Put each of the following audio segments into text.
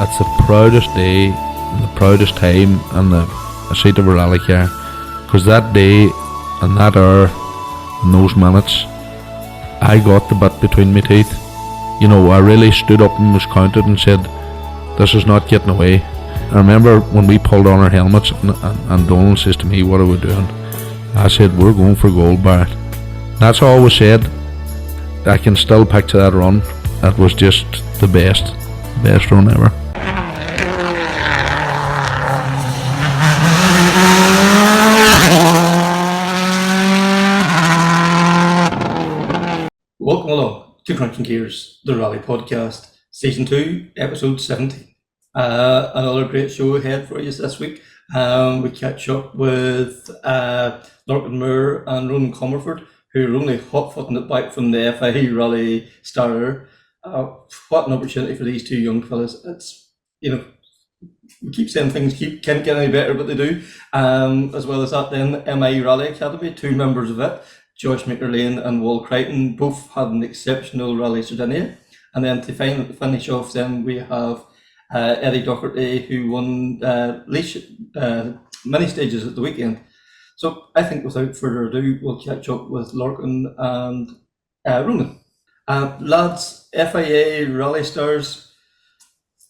it's the proudest day and the proudest time in the seat of a rally car, because that day and that hour and those minutes, I got the bit between my teeth. You know, I really stood up and was counted and said, this is not getting away. I remember when we pulled on our helmets and Donald says to me, what are we doing? I said, we're going for gold, Barrett. That's all we said. I can still picture that run. That was just the best run ever. Welcome along to Krunching Gears, the Rally Podcast, Season 2, Episode 70. Another great show ahead for you this week. We catch up with Lorcan and Ronan Comerford, who are only hot-footing it back from the FIA Rally Star. What an opportunity for these two young fellas. It's, you know, we keep saying things can't get any better, but they do. As well as that, then MI Rally Academy, two members of it, Josh McErlean and Creighton, both had an exceptional Rally Sardinia. And then to finish off, then we have Eddie Doherty, who won many stages at the weekend. So I think without further ado, we'll catch up with Lorcan and Ronan. Lads, FIA Rally Stars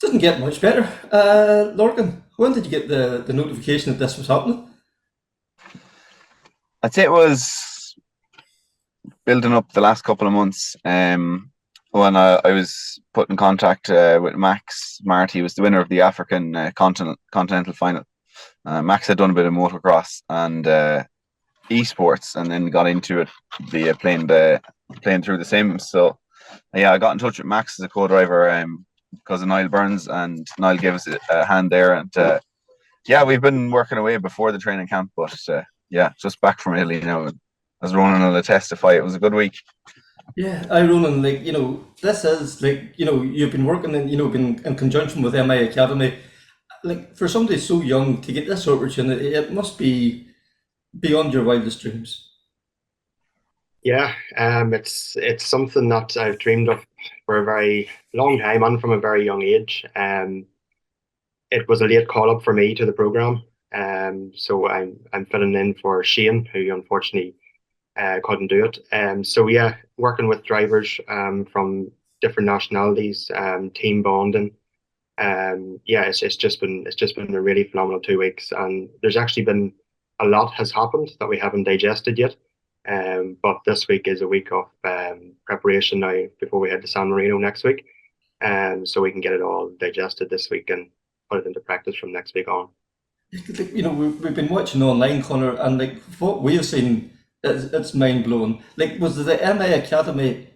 doesn't get much better. Lorcan, when did you get the notification that this was happening? I'd say it was building up the last couple of months. When I was put in contact with Max Marty, was the winner of the African Continental Final. Max had done a bit of motocross and esports, and then got into it via playing through the Sims. So yeah, I got in touch with Max as a co-driver because of Niall Burns, and Niall gave us a hand there. And yeah, we've been working away before the training camp, but yeah, just back from Italy now. As Ronan will testify, it was a good week. Yeah, Ronan, this is you've been working been in conjunction with MI Academy. For somebody so young to get this opportunity, it must be beyond your wildest dreams. Yeah, it's something that I've dreamed of for a very long time and from a very young age. It was a late call up for me to the program. So I'm filling in for Shane, who unfortunately couldn't do it. So yeah, working with drivers from different nationalities, team bonding. Yeah, it's just been a really phenomenal 2 weeks, and there's actually been a lot has happened that we haven't digested yet. But this week is a week of preparation now before we head to San Marino next week, so we can get it all digested this week and put it into practice from next week on. We've been watching online, Connor, and what we have seen, it's mind blowing. Was the MI Academy?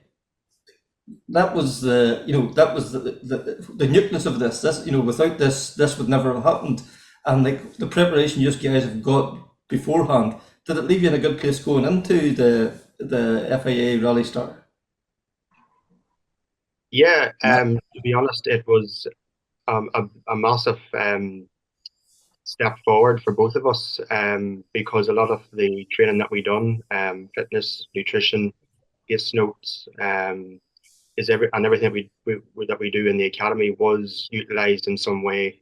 That was the nucleus of this. Without this would never have happened. And the preparation you guys have got beforehand, did it leave you in a good place going into the FIA Rally Star? Yeah, to be honest, it was a massive step forward for both of us, because a lot of the training that we done, fitness, nutrition, pace notes, everything that we do in the academy was utilized in some way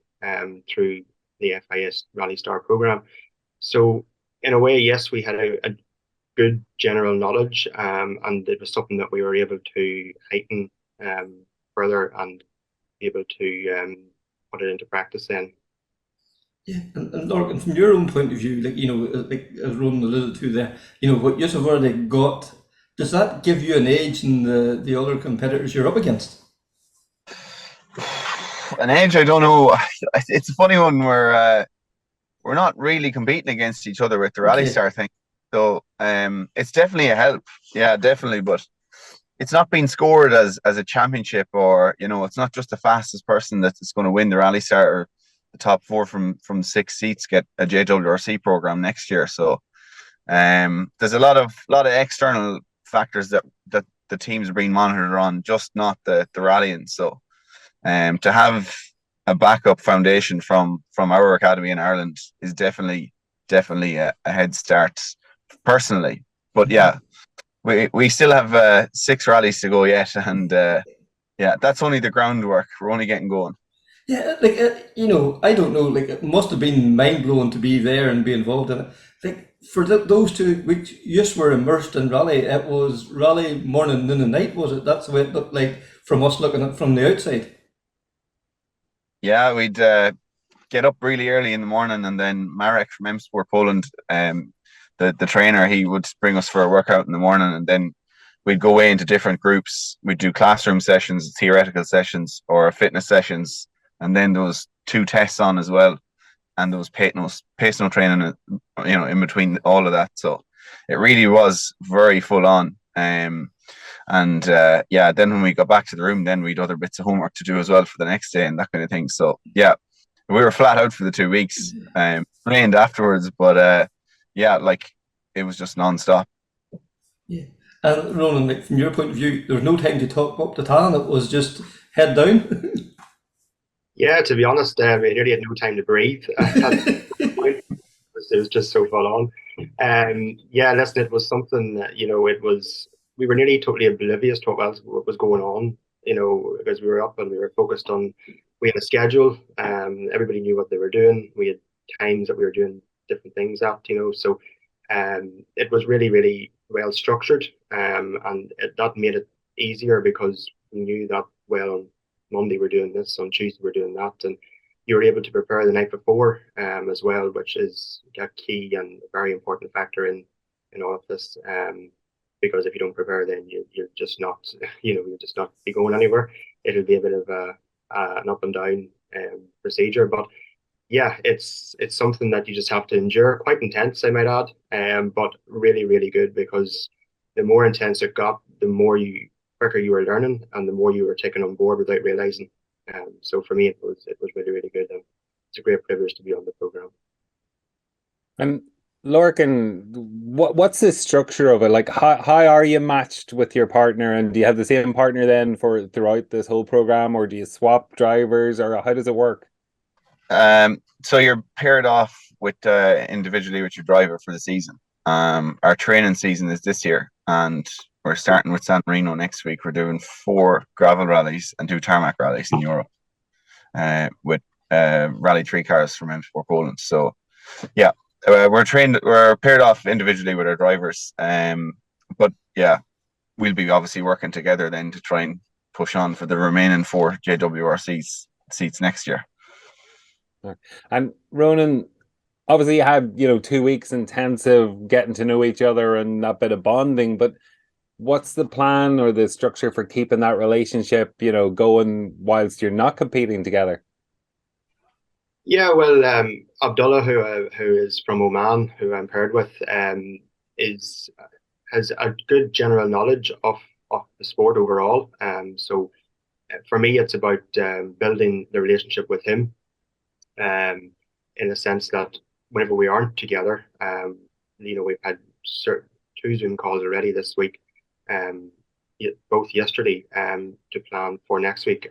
through the FIA Rally Star program. So in a way, yes, we had a good general knowledge, and it was something that we were able to heighten further and be able to put it into practice then. Yeah, and Lorcan, from your own point of view, as Ronan alluded to there, what you have already got, does that give you an edge in the other competitors you're up against? An edge, I don't know. It's a funny one where we're not really competing against each other with the Rally Star thing. So it's definitely a help. Yeah, definitely. But it's not being scored as a championship, or, it's not just the fastest person that's going to win the Rally Star, or the top 4 from 6 seats get a JWRC program next year. So there's a lot of external factors that the teams are being monitored on, just not the rallying. So to have a backup foundation from our academy in Ireland is definitely a head start personally. But yeah, we still have 6 rallies to go yet, and yeah, that's only the groundwork. We're only getting going. Yeah, like I don't know. Like it must have been mind blowing to be there and be involved in it. Like for those 2 weeks, you just were immersed in rally. It was rally morning, noon, and night. Was it? That's the way it looked like from us looking at it from the outside. Yeah, we'd get up really early in the morning, and then Marek from M Sport Poland, the trainer, he would bring us for a workout in the morning, and then we'd go away into different groups. We'd do classroom sessions, theoretical sessions, or fitness sessions, and then there was 2 tests on as well, and there was pace no training, in between all of that. So it really was very full on. And then when we got back to the room, then we'd other bits of homework to do as well for the next day and that kind of thing. So yeah, we were flat out for the 2 weeks, trained afterwards, but like it was just non-stop. Yeah. And Ronan, like from your point of view, there was no time to talk up the tan. It was just head down. Yeah, to be honest, we nearly had no time to breathe at that point. It was just so full on. Yeah, listen, it was something that, we were nearly totally oblivious to what was going on, because we were up and we were focused on, we had a schedule, everybody knew what they were doing. We had times that we were doing different things at, so it was really, really well structured, and that made it easier because we knew that, well, on Monday we're doing this, on Tuesday we're doing that, and you were able to prepare the night before, as well, which is a key and a very important factor in all of this. Because if you don't prepare, then you're just not, you're just not be going anywhere. It'll be a bit of an up and down procedure, but yeah, it's something that you just have to endure. Quite intense, I might add, but really, really good, because the more intense it got, the more quicker you were learning, and the more you were taken on board without realizing. So for me, it was really, really good, and it's a great privilege to be on the program. And Lorcan, what's the structure of it? Like, how are you matched with your partner, and do you have the same partner then for throughout this whole program, or do you swap drivers, or how does it work? So you're paired off with individually with your driver for the season. Our training season is this year, and we're starting with San Marino next week. We're doing 4 gravel rallies and 2 tarmac rallies in Europe, with Rally 3 cars from M Sport Poland. So yeah, we're paired off individually with our drivers. But yeah, we'll be obviously working together then to try and push on for the remaining 4 JWRC seats next year. And Ronan, obviously you had 2 weeks intensive getting to know each other and that bit of bonding, but what's the plan or the structure for keeping that relationship going whilst you're not competing together? Yeah, well, Abdullah, who is from Oman, who I'm paired with, has a good general knowledge of the sport overall. So for me, it's about building the relationship with him, in a sense that whenever we aren't together, we've had 2 Zoom calls already this week, both yesterday, to plan for next week.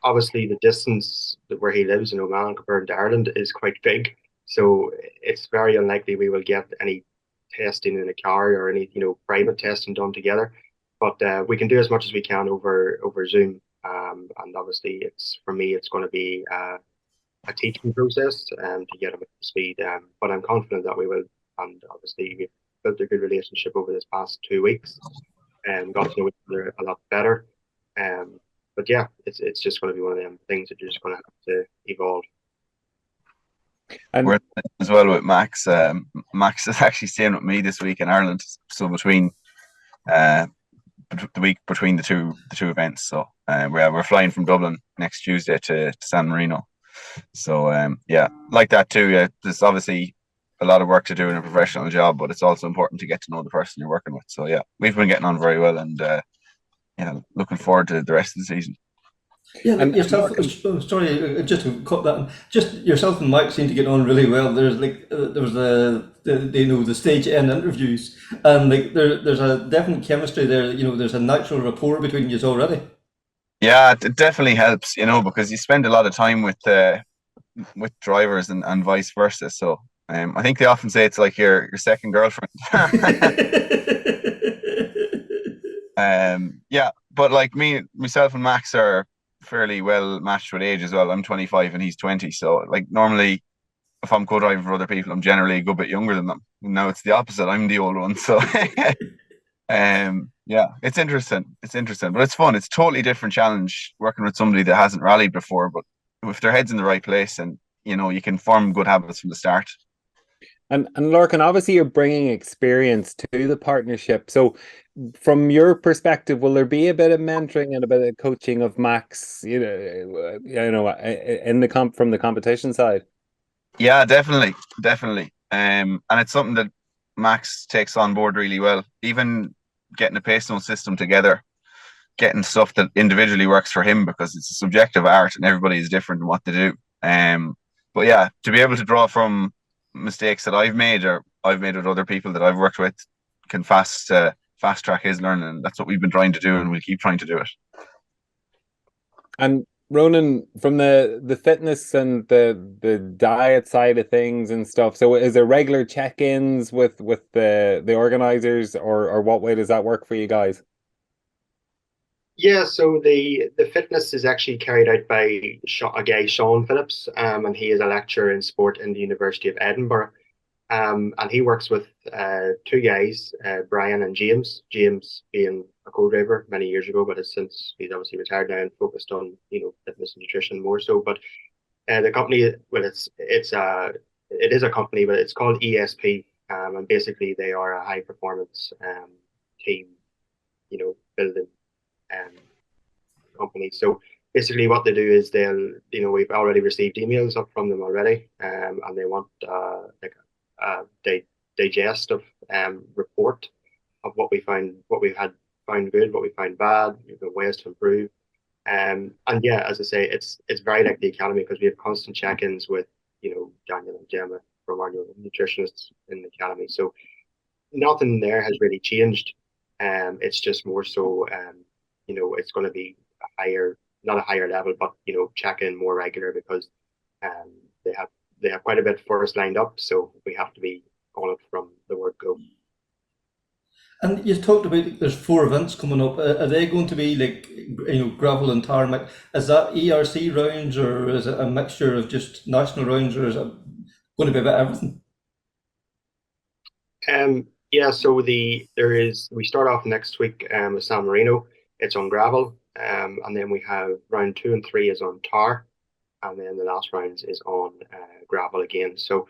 Obviously, the distance where he lives in Oman compared to Ireland is quite big, so it's very unlikely we will get any testing in a car or any private testing done together. But we can do as much as we can over Zoom, and obviously, for me, it's going to be a teaching process to get him up to speed. But I'm confident that we will, and obviously we've built a good relationship over this past 2 weeks and got to know each other a lot better. But yeah, it's just going to be one of them things that you're just going to have to evolve. And we're as well with Max. Max is actually staying with me this week in Ireland, so between the week between the two events. So we're flying from Dublin next Tuesday to San Marino. So like that too. Yeah, there's obviously a lot of work to do in a professional job, but it's also important to get to know the person you're working with. So yeah, we've been getting on very well, and looking forward to the rest of the season. Yeah, like yourself. Sorry, just to cut that. Just yourself and Mike seem to get on really well. There's there was the stage end interviews, and there's a definite chemistry there. There's a natural rapport between you already. Yeah, it definitely helps, because you spend a lot of time with drivers and vice versa. So I think they often say it's like your second girlfriend. Yeah, but like myself and Max are fairly well matched with age as well. I'm 25 and he's 20. So like normally if I'm co-driving for other people, I'm generally a good bit younger than them. Now it's the opposite. I'm the old one. So yeah, it's interesting. It's interesting, but it's fun. It's a totally different challenge working with somebody that hasn't rallied before, but if their head's in the right place and you can form good habits from the start. And Lorcan, obviously you're bringing experience to the partnership. So from your perspective, will there be a bit of mentoring and a bit of coaching of Max, in the from the competition side? Yeah, definitely. And it's something that Max takes on board really well. Even getting a pace zone system together, getting stuff that individually works for him, because it's a subjective art and everybody is different in what they do. But yeah, to be able to draw from mistakes that I've made or I've made with other people that I've worked with can fast track his learning. That's what we've been trying to do, and we'll keep trying to do it. And Ronan, from the fitness and the diet side of things and stuff, so is there regular check-ins with the organizers, or what way does that work for you guys? Yeah, so the fitness is actually carried out by a guy, Sean Phillips, and he is a lecturer in sport in the University of Edinburgh. And he works with two guys, Brian and James. James being a co-driver many years ago, but he's obviously retired now and focused on fitness and nutrition more so. But the company, well, it is a company, but it's called ESP, and basically they are a high performance team, building company. So basically what they do is we've already received emails up from them already, and they want digestive report of what we found good, what we found bad, ways to improve. And yeah, as I say, it's very like the academy, because we have constant check-ins with Daniel and Gemma from our nutritionists in the academy. So nothing there has really changed. It's just more so it's going to be not a higher level, but check in more regular, because they have quite a bit for us lined up, so we have to be on it from the word go. And you've talked about there's 4 events coming up. Are they going to be like gravel and tarmac? Is that ERC rounds, or is it a mixture of just national rounds, or is it going to be about everything? Yeah, so we start off next week with San Marino. It's on gravel, and then we have round 2 and 3 is on tar, and then the last round is on gravel again. So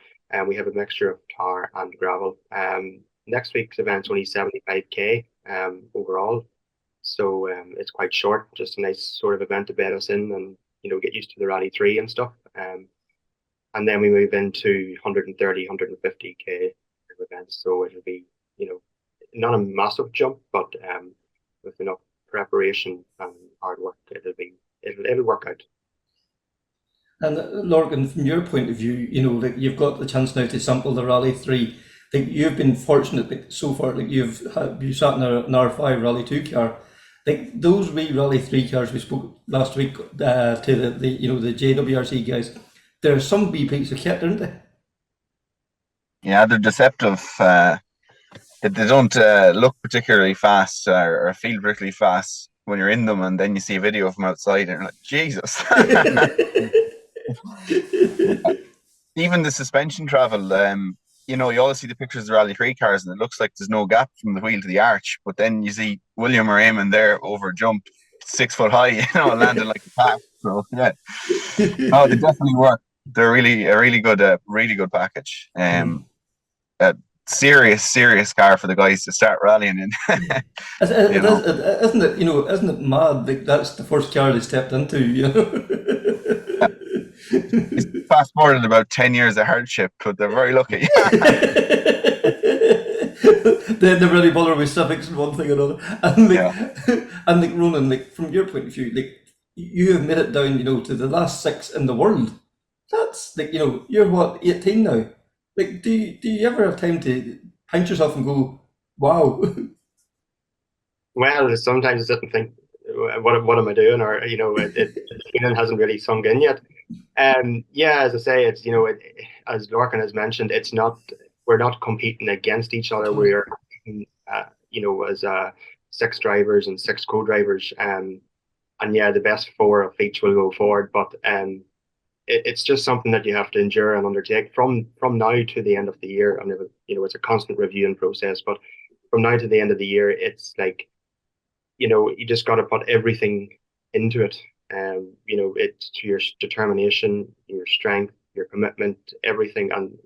we have a mixture of tar and gravel. Next week's event's only 75k overall, so it's quite short, just a nice sort of event to bed us in and get used to the Rally 3 and stuff. And then we move into 130, 150k events, so it'll be not a massive jump, but with enough preparation and hard work, it'll work out. And Lorcan, from your point of view, like you've got the chance now to sample the Rally 3. Like you've been fortunate so far. Like you sat in an R5 Rally 2 car. Like those wee Rally 3 cars we spoke last week to the JWRC guys. There's some wee pieces of kit, aren't they? Yeah, they're deceptive. They don't look particularly fast or feel particularly fast when you're in them, and then you see a video of them outside and you're like, Jesus. Even the suspension travel, you always see the pictures of the Rally 3 cars and it looks like there's no gap from the wheel to the arch, but then you see William or Eamon there over a jump 6 foot high, landing like a pack. So yeah, no, they definitely work. They're a really good package. Serious car for the guys to start rallying in. Isn't it mad? Like that's the first car they stepped into, It's fast forwarded about 10 years of hardship, but they're very lucky. They really bother with civics and one thing or another. And Ronan, like from your point of view, like you have made it down, to the last 6 in the world. That's like, you're what, 18 now? Like, do you ever have time to pinch yourself and go, wow? Well, sometimes I sit and think, what am I doing? Or the feeling hasn't really sunk in yet. Yeah, as I say, it's as Lorcan has mentioned, we're not competing against each other. We're as 6 drivers and 6 co-drivers, and and yeah, the best 4 of each will go forward. But it's just something that you have to endure and undertake from now to the end of the year. And it's a constant reviewing process. But from now to the end of the year, it's like, you just got to put everything into it. It's to your determination, your strength, your commitment, everything, and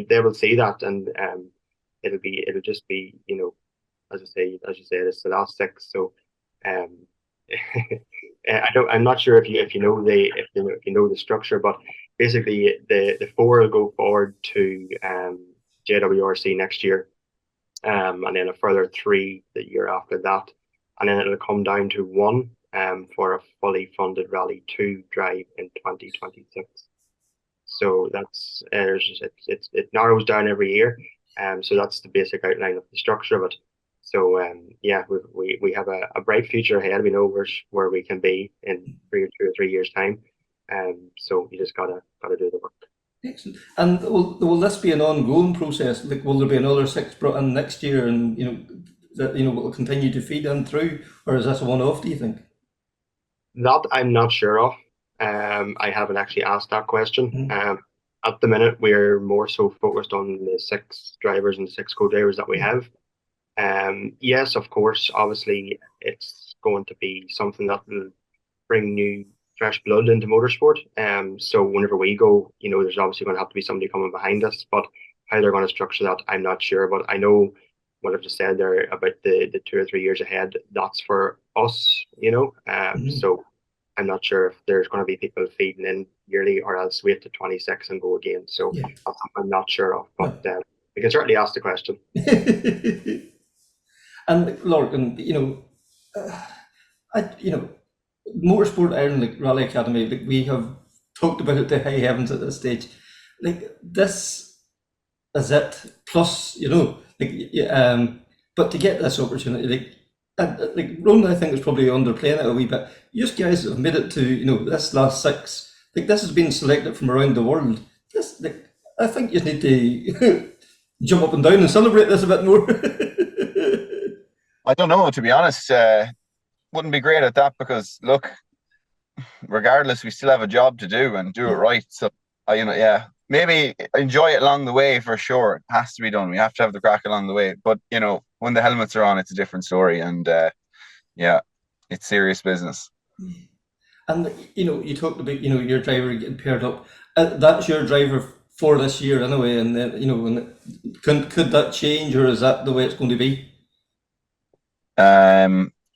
they will see that, and it'll just be, as you say, it's the last 6. So, um, I'm not sure if you know the structure, but basically the 4 will go forward to JWRC next year, and then a further 3 the year after that, and then it'll come down to 1 for a fully funded Rally 2 drive in 2026. So that's it narrows down every year, so that's the basic outline of the structure of it. So yeah, we have a bright future ahead. We know where we can be in 2 or 3 years time, so you just gotta do the work. Excellent. And will this be an ongoing process? Like, will there be another 6 brought in next year, and that will continue to feed in through, or is this a one-off? Do you think? That I'm not sure of. I haven't actually asked that question. At the minute, we're more so focused on the 6 drivers and 6 co-drivers that we have. Yes, of course, obviously, it's going to be something that will bring new, fresh blood into motorsport. So whenever we go, there's obviously going to have to be somebody coming behind us. But how they're going to structure that, I'm not sure. But I know what I've just said there about the 2 or 3 years ahead. That's for us, So I'm not sure if there's going to be people feeding in yearly, or else wait to 26 and go again. So I'm not sure of, but we can certainly ask the question. And Lorcan, Motorsport Ireland, like Rally Academy, like we have talked about it to high heavens at this stage. Like, this is it. Plus, but to get this opportunity, like Ronan, I think is probably underplaying it a wee bit. You guys have made it to this last 6. Like, this has been selected from around the world. This, like, I think you need to jump up and down and celebrate this a bit more. I don't know, to be honest. Wouldn't be great at that, because look, regardless, we still have a job to do and do it right. So maybe enjoy it along the way for sure. It has to be done. We have to have the crack along the way. But when the helmets are on, it's a different story, and it's serious business. And you talked about your driver getting paired up. That's your driver for this year anyway, and then could that change, or is that the way it's going to be?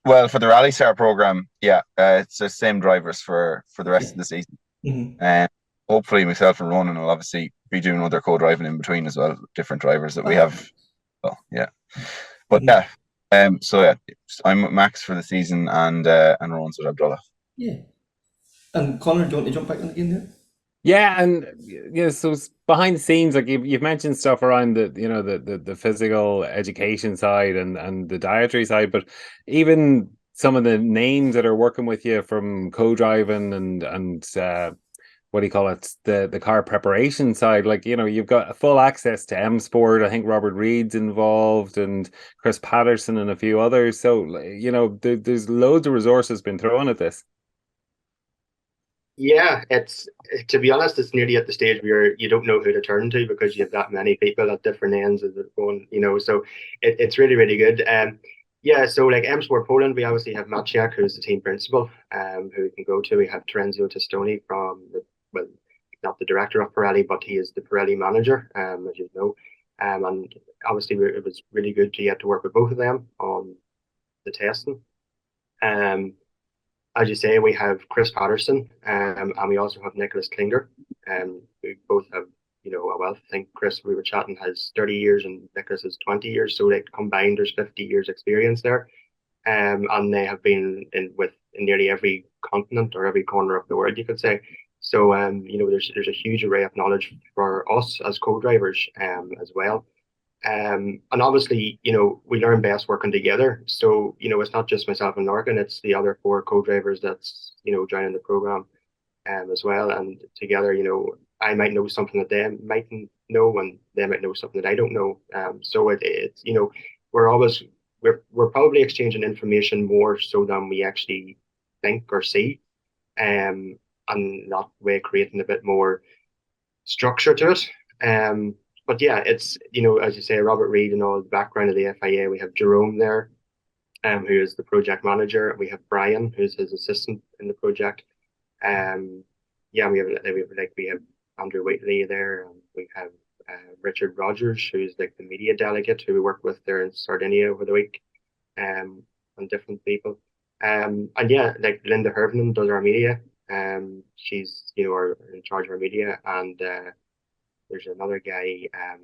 Well, for the Rally Star program, it's the same drivers for the rest of the season. And hopefully myself and Ronan will obviously be doing other co-driving in between as well, different drivers that we have. Well, but I'm Max for the season, and Ronan's with Abdullah. Yeah. And Connor, do you want to jump back in again there? Yeah, and so behind the scenes, like you've mentioned stuff around the physical education side and the dietary side, but even some of the names that are working with you from co-driving and what do you call it, the car preparation side, like you've got full access to M Sport. I think Robert Reed's involved, and Chris Patterson, and a few others. So there's loads of resources been thrown at this. Yeah, to be honest, it's nearly at the stage where you don't know who to turn to, because you have that many people at different ends of it going, so it's really, really good. So like M Sport Poland, we obviously have Maciek, who's the team principal, who we can go to. We have Terenzio Testoni not the director of Pirelli, but he is the Pirelli manager, as you know. And obviously it was really good to get to work with both of them on the testing. As you say, we have Chris Patterson, and we also have Nicholas Klinger. We both have, a wealth. I think Chris, we were chatting, has 30 years and Nicholas has 20 years. So like combined, there's 50 years experience there. And they have been in nearly every continent or every corner of the world, you could say. So, there's a huge array of knowledge for us as co-drivers as well. And obviously, we learn best working together. So, it's not just myself and Lorcan, it's the other 4 co-drivers that's, joining the program as well. And together, I might know something that they mightn't know, and they might know something that I don't know. So it's, we're probably exchanging information more so than we actually think or see, and that way creating a bit more structure to it. But yeah, it's, as you say, Robert Reid and all the background of the FIA. We have Jerome there, who is the project manager. We have Brian, who's his assistant in the project. Yeah, we have Andrew Waitley there, and we have Richard Rogers, who's like the media delegate who we work with there in Sardinia over the week, and different people. And yeah, like Linda Hervenan does our media. She's in charge of our media, and there's another guy. I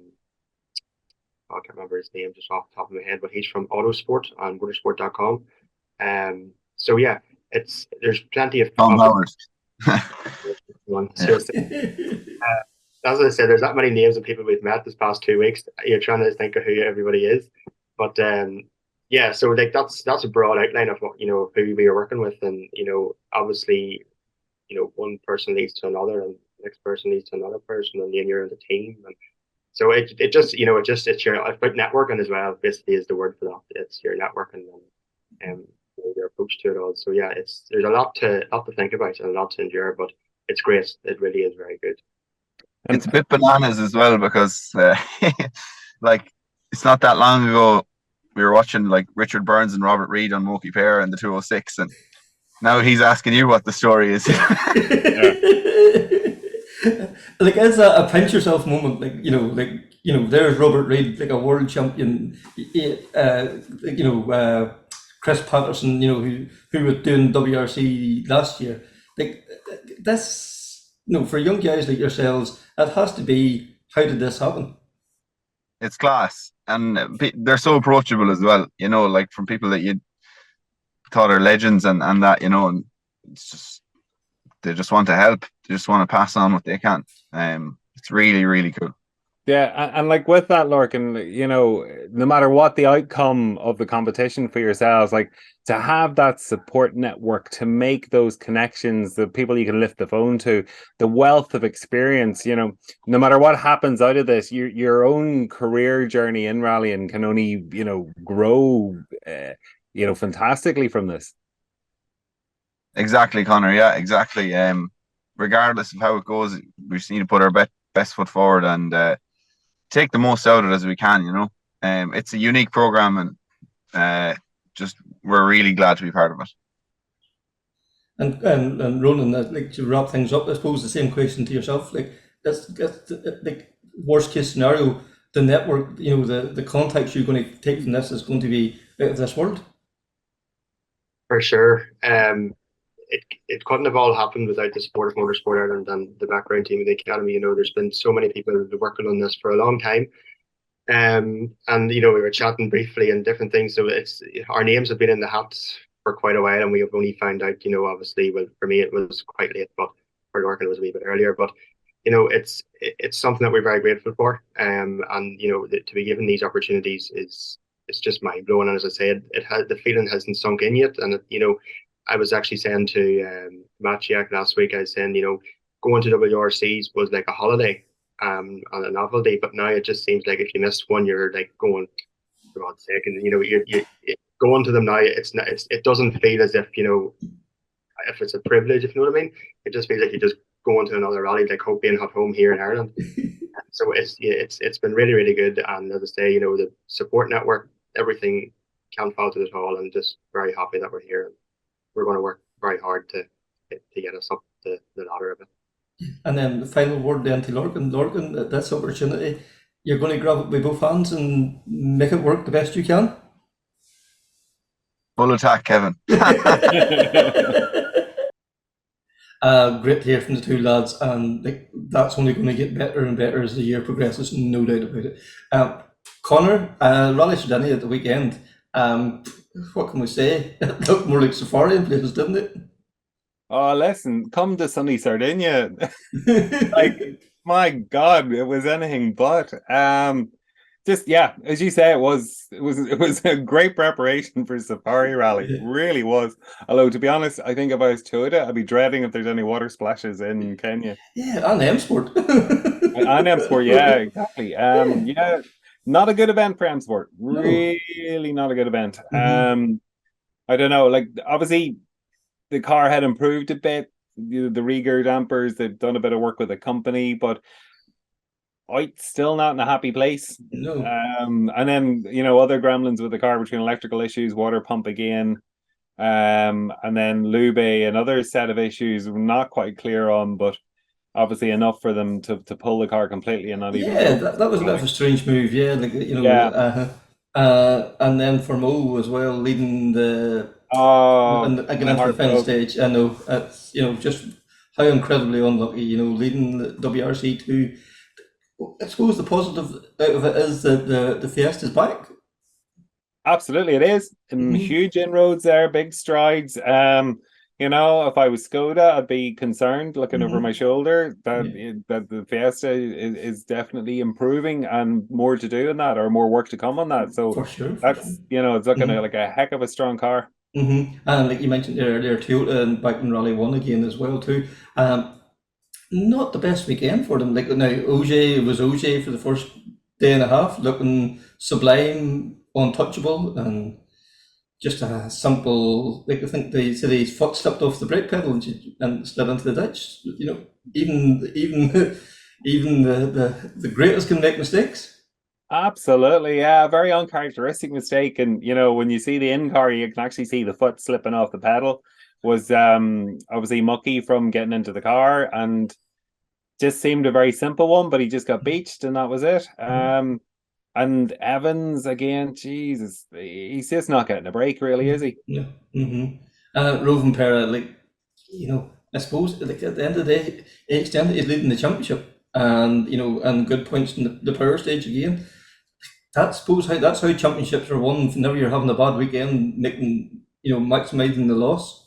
can't remember his name just off the top of my head, but he's from Autosport on motorsport.com. So yeah, there's plenty of Tom Howard. So, as I said, there's that many names of people we've met this past 2 weeks. You're trying to think of who everybody is, but yeah. So like that's a broad outline of what who we are working with, and obviously one person leads to another, and the next person leads to another person, and then you're in the team, and so it's about networking as well. Basically, is the word for that. It's your networking and your approach to it all. So yeah, there's a lot to think about and a lot to endure, but it's great. It really is very good. It's a bit bananas as well, because like it's not that long ago we were watching like Richard Burns and Robert Reid on Moki Pair in the 206, and now he's asking you what the story is. Like, as a pinch yourself moment, there's Robert Reid, like a world champion, Chris Patterson, who was doing WRC last year. Like this, for young guys like yourselves, it has to be, how did this happen? It's class, and they're so approachable as well. Like from people that you thought are legends and that, and it's just, they just want to help. They just want to pass on what they can. It's really, really cool. Yeah, and like with that, Lorcan, no matter what the outcome of the competition for yourselves, like to have that support network, to make those connections, the people you can lift the phone to, the wealth of experience, no matter what happens out of this, your own career journey in rallying can only, grow, fantastically from this. Exactly, Connor. Yeah, exactly. Regardless of how it goes, we just need to put our best foot forward and take the most out of it as we can. It's a unique program, and just we're really glad to be part of it. And Ronan, like, to wrap things up, I suppose the same question to yourself. Like, that's like worst case scenario, the network, the contacts you're going to take from this is going to be out of this world. For sure. It couldn't have all happened without the support of Motorsport Ireland and the background team of the Academy. There's been so many people who've been working on this for a long time. And we were chatting briefly and different things. So our names have been in the hats for quite a while, and we have only found out, obviously, well, for me it was quite late, but for Lorcan it was a wee bit earlier. But it's something that we're very grateful for. And to be given these opportunities it's just mind blowing. And as I said, the feeling hasn't sunk in yet. And I was actually saying to Maciek last week, I was saying, going to WRCs was like a holiday and a novelty, but now it just seems like if you miss one, you're like going, for God's sake, and you're going to them now. It doesn't feel as if if it's a privilege, if you know what I mean. It just feels like you're just going to another rally, like being at home here in Ireland. So it's been really, really good, and as I say, the support network, everything, can't fault it at all, and just very happy that we're here. We're going to work very hard to get us up the ladder a bit. And then the final word then to Lorcan. Lorcan, this opportunity, you're going to grab it with both hands and make it work the best you can. Full attack, Kevin. Great to hear from the two lads, and that's only going to get better and better as the year progresses, no doubt about it. Connor, Rally Sardinia at the weekend. What can we say? It looked more like safari in places, didn't it? Oh, listen, come to sunny Sardinia. Like, my God, it was anything but. Just, yeah, as you say, it was a great preparation for Safari Rally. It really was. Although, to be honest, I think if I was to it, I'd be dreading if there's any water splashes in Kenya. Yeah, and M Sport. And M Sport, yeah, exactly. Yeah, not a good event for M Sport. Really not a good event. I don't know, like, obviously the car had improved a bit. The rear dampers, they've done a bit of work with the company, but it's still not in a happy place. No. And then, other gremlins with the car between electrical issues, water pump again, and then Lube, another set of issues we're not quite clear on, but obviously enough for them to pull the car completely and not even Yeah, focus. that was a bit of a strange move. Yeah, Yeah. And then for Mo as well, leading the Oh, and again my into the heart final broke. stage. I know it's just how incredibly unlucky. Leading the WRC2. I suppose the positive out of it is that the Fiesta's back. Absolutely, it is. And Mhm. huge inroads there, big strides. If I was Skoda, I'd be concerned looking over my shoulder that Yeah, that the Fiesta is definitely improving and more to do in that, or more work to come on that. So for sure, for sure. that's it's looking Mhm. like a heck of a strong car. And like you mentioned earlier, Toyota and back in Rally One again as well too. Not the best weekend for them. Like now, OJ for the first day and a half, looking sublime, untouchable, and just a simple. Like I think they said his foot slipped off the brake pedal and slid into the ditch. Even even the greatest can make mistakes. Absolutely, yeah, very uncharacteristic mistake. And when you see the in car, you can actually see the foot slipping off the pedal. Was obviously mucky from getting into the car, and just seemed a very simple one, but he just got beached, and that was it. And Evans again, Jesus, he's just not getting a break, really, is he? Yeah. Roving Pera, I suppose like at the end of the day, he extended his lead in the championship, and and good points in the power stage again. That's how championships are won. Whenever you're having a bad weekend, making maximizing the loss.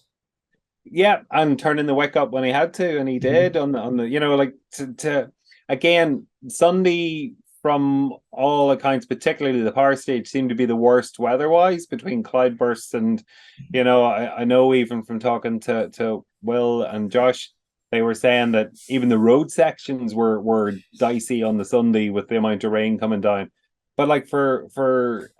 Yeah, and turning the wick up when he had to, and he did on the like to again Sunday from all accounts, particularly the power stage, seemed to be the worst weather-wise between cloudbursts and I know even from talking to Will and Josh, they were saying that even the road sections were dicey on the Sunday with the amount of rain coming down. But like for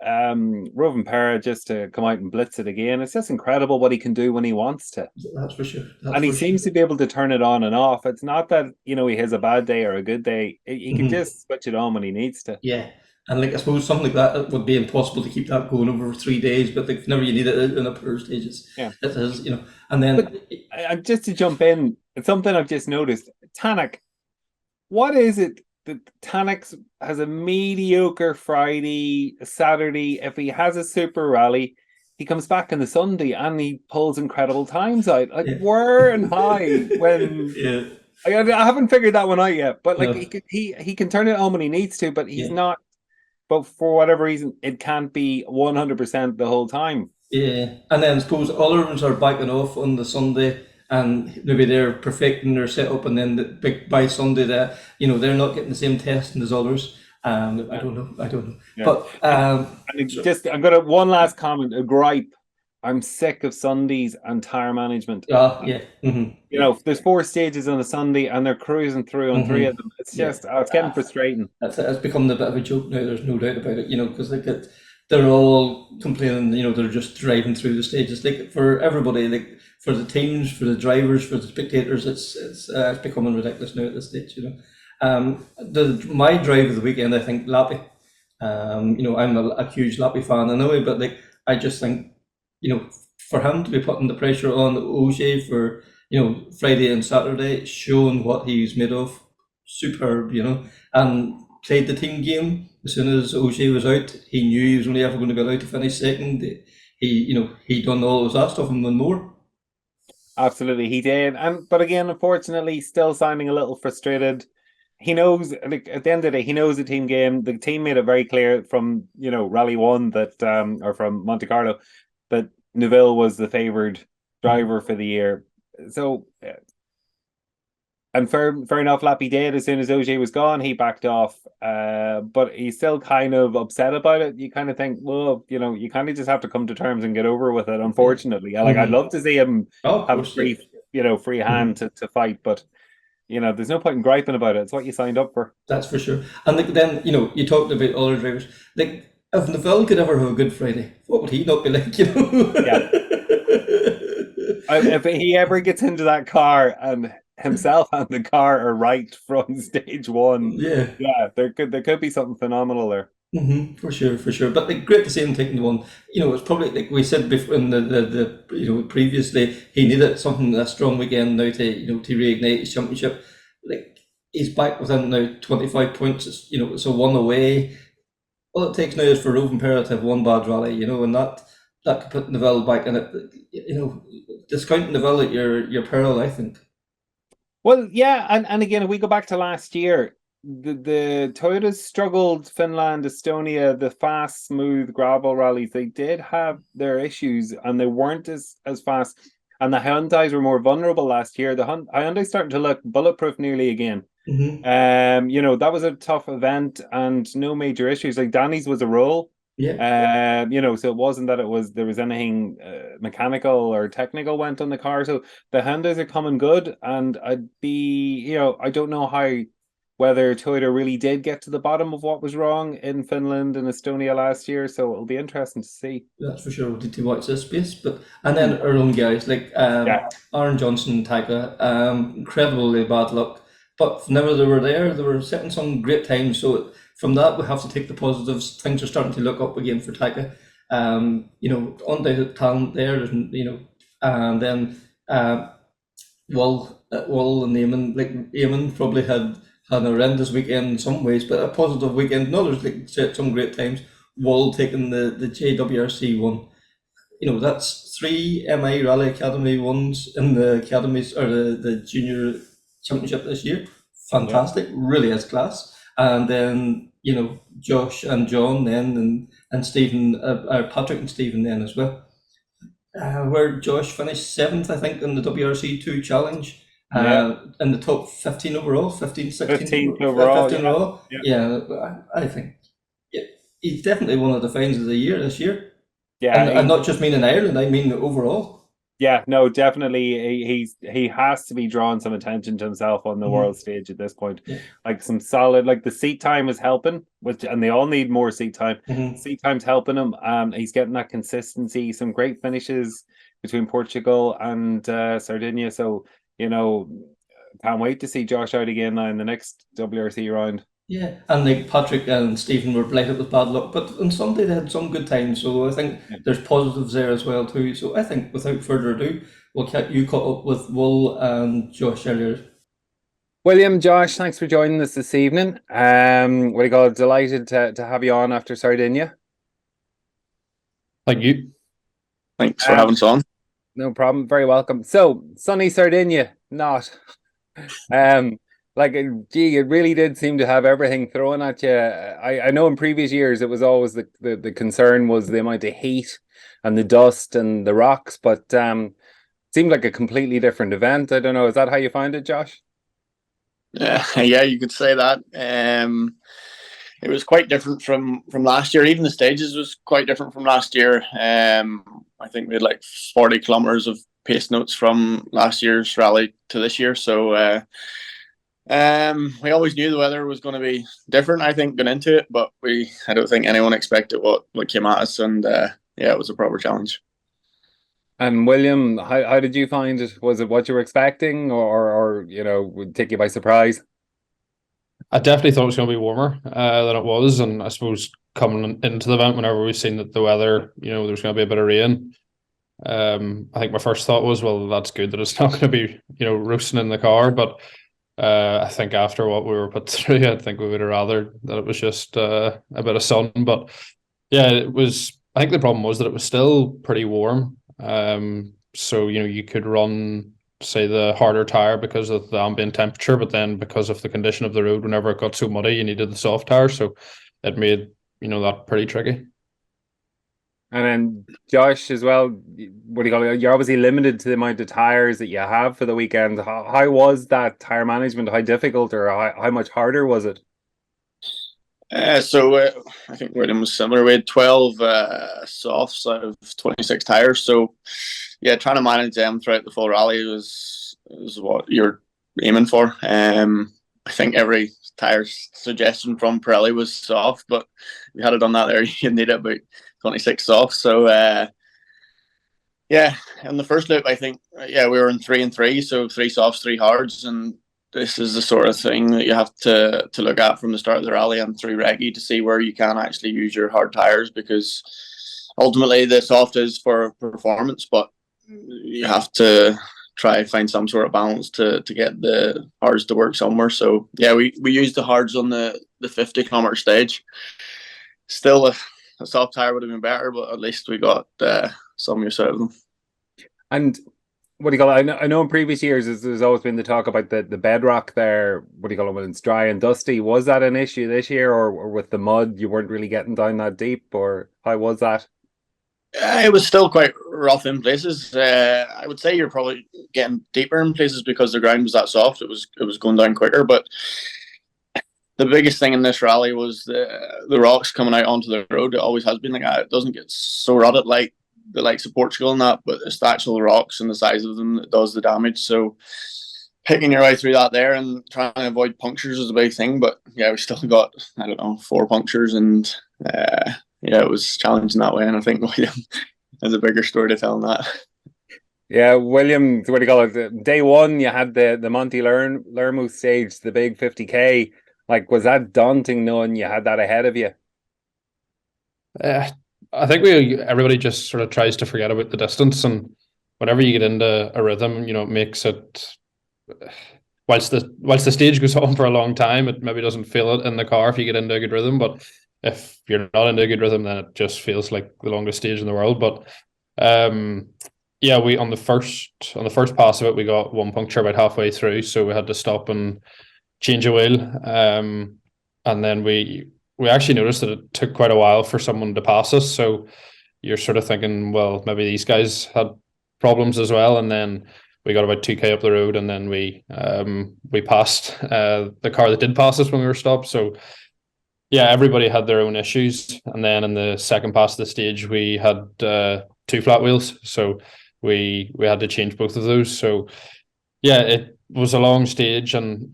Roving Para just to come out and blitz it again, it's just incredible what he can do when he wants to. That's for sure. That's And he for sure. seems to be able to turn it on and off. It's not that, he has a bad day or a good day. He can just switch it on when he needs to. Yeah, and like I suppose something like that it would be impossible to keep that going over 3 days. But like whenever you need it in a power stage, Yeah. it is. And But then just to jump in, it's something I've just noticed. Tanak, what is it that Tanak has a mediocre Friday, Saturday? If he has a super rally, he comes back on the Sunday and he pulls incredible times out. Like yeah, where and how when yeah, I haven't figured that one out yet. But like no. he can turn it on when he needs to, but he's Yeah. not. But for whatever reason, it can't be 100% the whole time. Yeah, and then I suppose others are backing off on the Sunday, and maybe they're perfecting their setup, and then by Sunday that they're not getting the same testing as others. I don't know. I don't know. Yeah. But And just I've got one last comment, a gripe. I'm sick of Sundays and tire management. yeah, There's 4 stages on a Sunday and they're cruising through on 3 of them. It's yeah. just it's getting frustrating. It's become a bit of a joke now. There's no doubt about it. Because they're all complaining. They're just driving through the stages. Like for everybody, like for the teams, for the drivers, for the spectators, it's becoming ridiculous now at this stage. My drive of the weekend, I think Lappy. I'm a huge Lappy fan anyway, but like I just think, for him to be putting the pressure on O'Shea for Friday and Saturday, showing what he's made of, superb, and played the team game. As soon as O'Shea was out, he knew he was only ever going to be allowed to finish second. He done all that was asked of him and more. Absolutely, he did. But again, unfortunately, still sounding a little frustrated. He knows, like at the end of the day, he knows the team game. The team made it very clear from Rally One that or from Monte Carlo that Neville was the favoured driver for the year. So and fair enough, Lappy did. As soon as OJ was gone, he backed off. But he's still kind of upset about it. You kind of think, well, you kind of just have to come to terms and get over with it. Unfortunately, like I'd love to see him Oh, of have a course, yeah. free hand to fight, but there's no point in griping about it. It's what you signed up for. That's for sure. And like then, you talked about other drivers. Like if Neville could ever have a good Friday, what would he not be like? Yeah. If he ever gets into that car and himself and the car are right from stage one, Yeah. yeah, there could be something phenomenal there. For sure, for sure. But like, great to see him taking the one. It's probably like we said before in the previously, he needed something a strong weekend now to to reignite his championship. Like, he's back within now 25 points. It's a one away. All it takes now is for Roving Pair to have one bad rally, and that could put Neville back in it. Discounting Neville at your peril, I think. Well, yeah, and again, if we go back to last year, the Toyotas struggled. Finland, Estonia, the fast, smooth gravel rallies, they did have their issues, and they weren't as fast. And the Hyundais were more vulnerable last year. The Hyundai starting to look bulletproof nearly again. That was a tough event and no major issues. Like Danny's was a roll. Yeah. So it wasn't that there was anything mechanical or technical went on the car. So the Hyundais are coming good, and I don't know whether Toyota really did get to the bottom of what was wrong in Finland and Estonia last year. So it'll be interesting to see. That's for sure. We'll need to watch this space, and then our own guys like Aaron Johnson and Tyga, incredibly bad luck. But whenever they were there, they were setting some great times. So from that, we have to take the positives. Things are starting to look up again for Tyga. Undoubted talent there, and then Wall and Eamon probably had an horrendous weekend in some ways, but a positive weekend in others. Like set some great times. Wall taking the JWRC one. That's 3 MI Rally Academy ones in the academies or the junior championship this year. Fantastic, really is class. And then Josh and John then and Stephen, Patrick and Stephen then as well. Where Josh finished 7th, I think, in the WRC2 challenge. In the top 15 overall, 15, 16 15th overall. 15 overall. Yeah, I think he's definitely one of the finds of the year this year. Yeah, and not just mean in Ireland, I mean overall. Yeah, no, definitely. He has to be drawing some attention to himself on the world stage at this point. Yeah. Like some solid, like the seat time is helping, and they all need more seat time. Seat time's helping him. He's getting that consistency. Some great finishes between Portugal and Sardinia. So can't wait to see Josh out again now in the next WRC round. Yeah, and like Patrick and Stephen were blighted with bad luck, but on Sunday they had some good times, so I think there's positives there as well too. So I think without further ado, you caught up with Will and Josh earlier. William, Josh, thanks for joining us this evening. Delighted to have you on after Sardinia. Thank you. Thanks for having us on. No problem. Very welcome. So, sunny Sardinia, not. It really did seem to have everything thrown at you. I know in previous years it was always the concern was the amount of heat and the dust and the rocks, but it seemed like a completely different event. I don't know. Is that how you find it, Josh? Yeah, you could say that. It was quite different from last year. Even the stages was quite different from last year. I think we had like 40 kilometers of pace notes from last year's rally to this year. So we always knew the weather was going to be different, I think, going into it, but I don't think anyone expected what came at us, and it was a proper challenge. And William, how did you find it? Was it what you were expecting, or would take you by surprise? I definitely thought it was going to be warmer than it was, and I suppose coming into the event, whenever we've seen that the weather, there was going to be a bit of rain, I think my first thought was, well, that's good that it's not going to be, roasting in the car, but I think after what we were put through, I think we would have rather that it was just a bit of sun. But yeah, it was. I think the problem was that it was still pretty warm. So you could run, say, the harder tire because of the ambient temperature, but then because of the condition of the road, whenever it got so muddy, you needed the soft tire. So it made that pretty tricky. And then Josh as well, what do you call it? You're obviously limited to the amount of tires that you have for the weekend. How was that tire management? How difficult or how much harder was it? I think William was similar. We had 12 softs out of 26 tires. So yeah, trying to manage them throughout the full rally was what you're aiming for. I think every tire suggestion from Pirelli was soft, but if you had it done that there, you'd need about 26 softs. So Yeah, in the first loop, I think, we were in 3 and 3, so 3 softs, 3 hards, and this is the sort of thing that you have to look at from the start of the rally and through recce to see where you can actually use your hard tires, because ultimately the soft is for performance, but you have to try find some sort of balance to get the hards to work somewhere. So yeah, we used the hards on the 50-kilometer stage. Still, a soft tire would have been better, but at least we got some use out of them. And what do you call it? I know in previous years there's always been the talk about the bedrock there. What do you call it when it's dry and dusty? Was that an issue this year, or with the mud you weren't really getting down that deep, or how was that? It was still quite rough in places. I would say you're probably getting deeper in places because the ground was that soft. It was going down quicker. But the biggest thing in this rally was the rocks coming out onto the road. It always has been like that. It doesn't get so rutted like the likes of Portugal and that, but it's the actual rocks and the size of them that does the damage. So picking your way through that there and trying to avoid punctures is a big thing. But yeah, we still got, I don't know, 4 punctures, and it was challenging that way. And I think William has a bigger story to tell on that. Yeah, William, what do you call it? Day one, you had the Monty Lermouth stage, the big 50K. Like, was that daunting knowing you had that ahead of you? I think everybody just sort of tries to forget about the distance, and whenever you get into a rhythm, it makes it. Whilst the stage goes on for a long time, it maybe doesn't feel it in the car if you get into a good rhythm. But if you're not into a good rhythm, then it just feels like the longest stage in the world. But we on the first pass of it, we got 1 puncture about halfway through, so we had to stop and change a wheel. And then we actually noticed that it took quite a while for someone to pass us. So you're sort of thinking, well, maybe these guys had problems as well. And then we got about 2K up the road, and then we passed the car that did pass us when we were stopped. So yeah, everybody had their own issues. And then in the second pass of the stage, we had 2 flat wheels. So we had to change both of those. So yeah, it was a long stage, and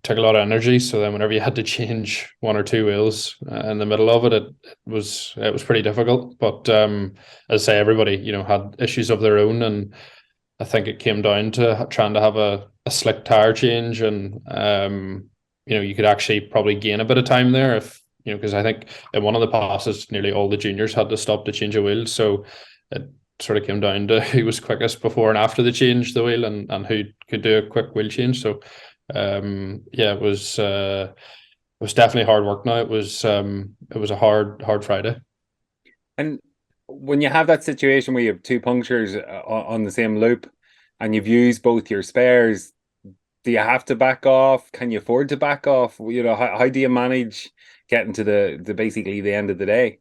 took a lot of energy. So then whenever you had to change 1 or 2 wheels in the middle of it, it was pretty difficult. But as I say, everybody had issues of their own, and I think it came down to trying to have a slick tire change, and you could actually probably gain a bit of time there if because I think in one of the passes nearly all the juniors had to stop to change a wheel. So it sort of came down to who was quickest before and after the change the wheel, and who could do a quick wheel change. So it was definitely hard work. Now it was a hard Friday. And when you have that situation where you have 2 punctures on the same loop, and you've used both your spares, do you have to back off? Can you afford to back off? How do you manage getting to the basically the end of the day?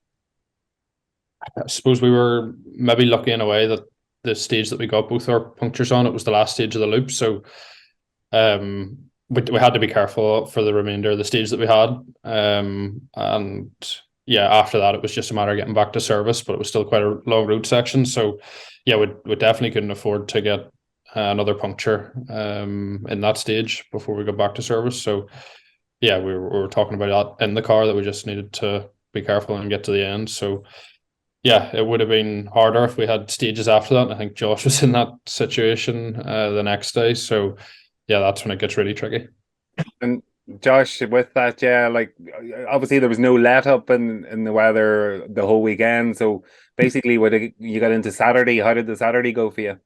I suppose we were maybe lucky in a way that the stage that we got both our punctures on, it was the last stage of the loop. So we had to be careful for the remainder of the stage that we had. And yeah, after that, it was just a matter of getting back to service, but it was still quite a long road section. So yeah, we definitely couldn't afford to get another puncture in that stage before we got back to service. So yeah, we were talking about that in the car, that we just needed to be careful and get to the end. So yeah, it would have been harder if we had stages after that. And I think Josh was in that situation the next day. So yeah, that's when it gets really tricky. And Josh, with that, yeah, like obviously there was no let up in the weather the whole weekend. So basically, when you got into Saturday, how did the Saturday go for you?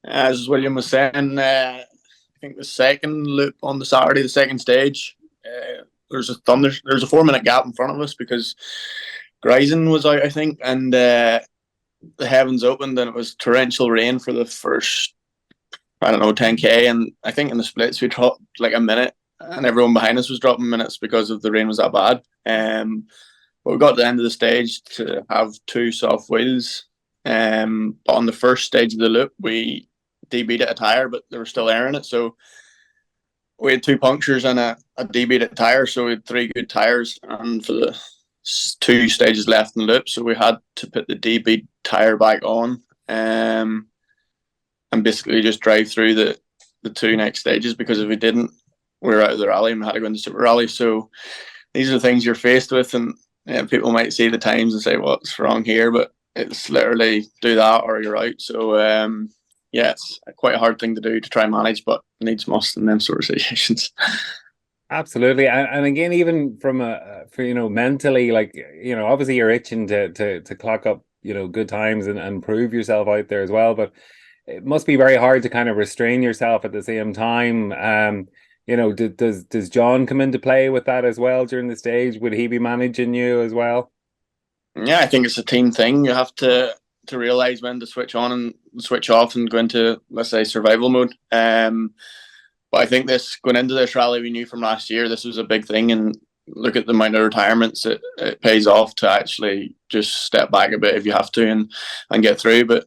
As William was saying, I think the second loop on the Saturday, the second stage, there's a 4-minute gap in front of us because Creighton was out, I think, and the heavens opened, and it was torrential rain for the first, 10K, and I think in the splits we dropped like a minute, and everyone behind us was dropping minutes because of the rain was that bad. But we got to the end of the stage to have 2 soft wheels. But on the first stage of the loop, we debeat a tire, but there was still air in it, so we had 2 punctures and a debeat tire, so we had 3 good tires, and for the 2 stages left in the loop, so we had to put the debeat tire back on, and basically just drive through the 2 next stages, because if we didn't, we were out of the rally and we had to go into Super Rally. So these are the things you're faced with, and people might see the times and say, what's wrong here? But it's literally do that or you're out. So yeah, it's quite a hard thing to do to try and manage, but needs must in them sort of situations. Absolutely, and again, even from for mentally, like obviously you're itching to clock up good times and prove yourself out there as well, but it must be very hard to kind of restrain yourself at the same time. Does John come into play with that as well during the stage? Would he be managing you as well? Yeah, I think it's a team thing. You have to realize when to switch on and switch off and go into, let's say, survival mode. But I think going into this rally, we knew from last year this was a big thing, and look at the amount of retirements. It pays off to actually just step back a bit if you have to and get through. But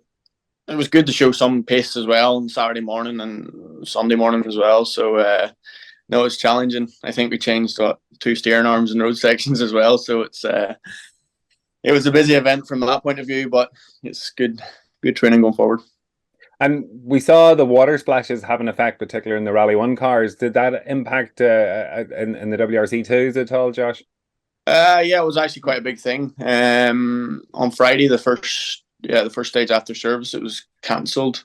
it was good to show some pace as well on Saturday morning and Sunday morning as well. So no, it's challenging. I think we changed 2 steering arms and road sections as well. So it was a busy event from that point of view, but it's good training going forward. And we saw the water splashes have an effect, particularly in the Rally 1 cars. Did that impact in the WRC2s at all, Josh? Yeah, it was actually quite a big thing. On Friday, the first stage after service, it was cancelled,